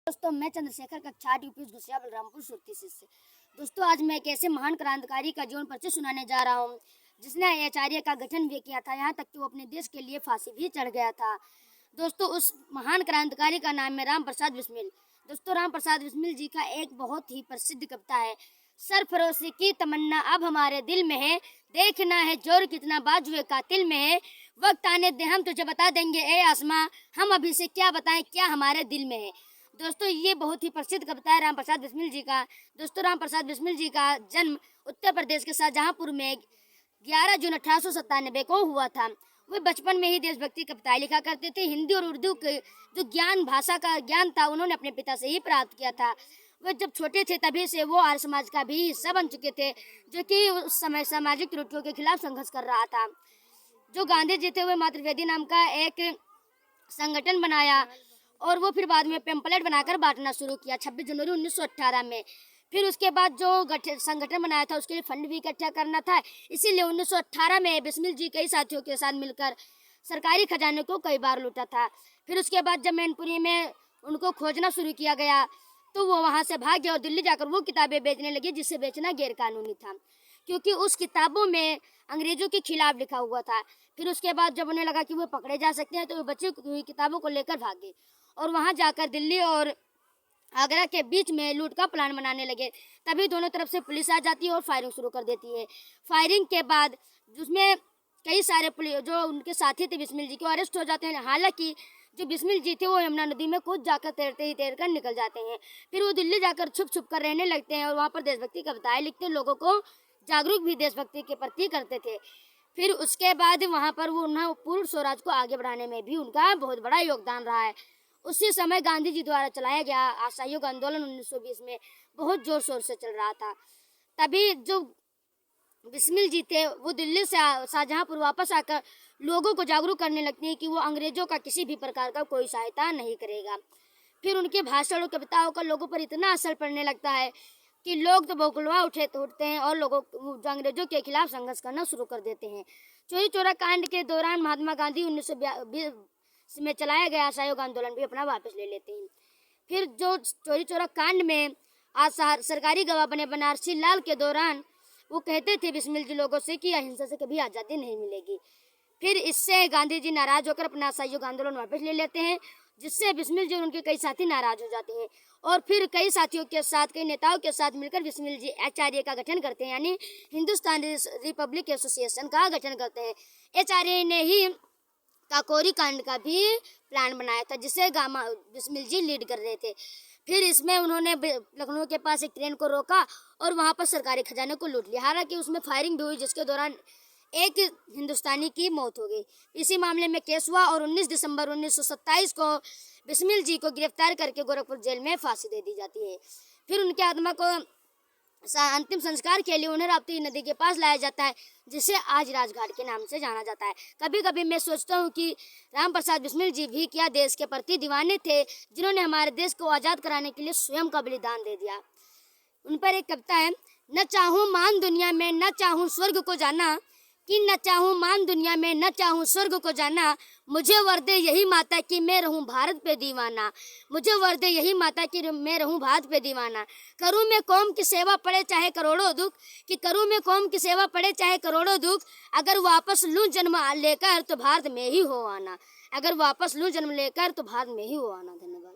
दोस्तों, मैं चंद्रशेखर कक्षा 8 यूपी घुसिया बलरामपुर सुरती से। दोस्तों, आज मैं एक ऐसे महान क्रांतिकारी का जीवन परिचय सुनाने जा रहा हूँ जिसने आचार्य का गठन भी किया था, यहाँ तक कि वो अपने देश के लिए फांसी भी चढ़ गया था। दोस्तों, उस महान क्रांतिकारी का नाम है राम प्रसाद बिस्मिल। दोस्तों, राम प्रसाद बिस्मिल जी का एक बहुत ही प्रसिद्ध कविता है, सरफरोशी की तमन्ना अब हमारे दिल में है, देखना है जोर कितना बाजुए कातिल में है, वक्त आने दे हम तुझे बता देंगे ए आसमां, हम अभी से क्या बताएं क्या हमारे दिल में है। दोस्तों, ये बहुत ही प्रसिद्ध कविता है राम प्रसाद बिस्मिल जी का। दोस्तों, राम प्रसाद बिस्मिल जी का जन्म उत्तर प्रदेश के शाहजहांपुर में 11 जून 1897 को हुआ था। वे बचपन में ही देशभक्ति कविताएं लिखा करते थे। हिंदी और उर्दू के जो भाषा का ज्ञान था उन्होंने अपने पिता से ही प्राप्त किया था। वे जब छोटे थे तभी से वो आर्य समाज का भी हिस्सा बन चुके थे, जो कि उस समय सामाजिक त्रुटियों के खिलाफ संघर्ष कर रहा था। जो गांधी जी थे वे मातृवेदी नाम का एक संगठन बनाया और वो फिर बाद में पेम्पलेट बनाकर बांटना शुरू किया 26 जनवरी 1918 में। फिर उसके बाद जो संगठन बनाया था उसके लिए फंड भी इकट्ठा करना था, इसीलिए 1918 में बिस्मिल जी कई साथियों के साथ मिलकर सरकारी खजाने को कई बार लूटा था। फिर उसके बाद जब मैनपुरी में उनको खोजना शुरू किया गया तो वो वहाँ से भाग गए और दिल्ली जाकर वो किताबें बेचने लगे जिसे बेचना गैर कानूनी था, क्योंकि उस किताबों में अंग्रेजों के खिलाफ लिखा हुआ था। फिर उसके बाद जब उन्हें लगा कि वो पकड़े जा सकते हैं तो वो बची हुई किताबों को लेकर भागे और वहां जाकर दिल्ली और आगरा के बीच में लूट का प्लान बनाने लगे। तभी दोनों तरफ से पुलिस आ जाती है और फायरिंग शुरू कर देती है। फायरिंग के बाद उसमें कई सारे जो उनके साथी थे बिस्मिल जी के अरेस्ट हो जाते हैं। हालांकि जो बिस्मिल जी थे वो यमुना नदी में खुद जाकर तैर कर निकल जाते हैं। फिर वो दिल्ली जाकर छुप छुप कर रहने लगते हैं और वहाँ पर देशभक्ति कविताएं लिखते, लोगों को जागरूक भी देशभक्ति के प्रति करते थे। फिर उसके बाद वहाँ पर वो पूर्ण स्वराज को आगे बढ़ाने में भी उनका बहुत बड़ा योगदान रहा है। उसी समय गांधी जी द्वारा चलाया गया असहयोग आंदोलन 1920 में बहुत जोर शोर से चल रहा था। तभी जो बिस्मिल जी थे वो दिल्ली से शाहजहांपुर वापस आकर लोगों को जागरूक करने लगते हैं कि वो अंग्रेजों का किसी भी प्रकार का कोई सहायता नहीं करेगा। फिर उनके भाषण और कविताओं का लोगों पर इतना असर पड़ने लगता है कि लोग तो बौखलवा उठते हैं और लोगों अंग्रेजों के खिलाफ संघर्ष करना शुरू कर देते हैं। चोरी चोरा कांड के दौरान महात्मा गांधी 1920 में चलाया गया असहयोग आंदोलन भी अपना वापस ले लेते हैं। फिर जो चोरी चोरा कांड में आज सरकारी गवाह बने बनारसी लाल के दौरान वो कहते थे बिस्मिल जी लोगों से कि अहिंसा से कभी आज़ादी नहीं मिलेगी। फिर इससे गांधी जी नाराज होकर अपना असहयोग आंदोलन वापस ले लेते हैं, जिससे बिस्मिल जी और उनके कई साथी नाराज हो जाते हैं और फिर कई साथियों के साथ, कई नेताओं के साथ मिलकर बिस्मिल जी आचार्य का गठन करते हैं, यानी हिंदुस्तान रिपब्लिक एसोसिएशन का गठन करते हैं। आचार्य ने ही काकोरी कांड का भी प्लान बनाया था जिसे बिस्मिल जी लीड कर रहे थे। फिर इसमें उन्होंने लखनऊ के पास एक ट्रेन को रोका और वहां पर सरकारी खजाने को लूट लिया। हालांकि उसमें फायरिंग भी हुई जिसके दौरान एक हिंदुस्तानी की मौत हो गई। इसी मामले में केस हुआ और 19 दिसंबर 1927 को बिस्मिल जी को गिरफ्तार करके गोरखपुर जेल में फांसी दे दी जाती है। फिर उनकी आत्मा को अंतिम संस्कार के लिए उन्हें राप्ती नदी के पास लाया जाता है, जिसे आज राजघाट के नाम से जाना जाता है। कभी कभी मैं सोचता हूँ कि राम प्रसाद बिस्मिल जी भी क्या देश के प्रति दीवाने थे, जिन्होंने हमारे देश को आज़ाद कराने के लिए स्वयं का बलिदान दे दिया। उन पर एक कविता है, न चाहूँ मान दुनिया में न चाहूँ स्वर्ग को जाना, कि न चाहूँ मान दुनिया में न चाहूँ स्वर्ग को जाना, मुझे वर दे यही माता कि मैं रहूँ भारत पे दीवाना, मुझे वर दे यही माता कि मैं रहूँ भारत पे दीवाना। करूँ मैं कौम की सेवा पड़े चाहे करोड़ों दुख, कि करूँ मैं कौम की सेवा पड़े चाहे करोड़ों दुख, अगर वापस लूँ जन्म लेकर तो भारत में ही हो आना, अगर वापस लूँ जन्म लेकर तो भारत में ही हो आना। धन्यवाद।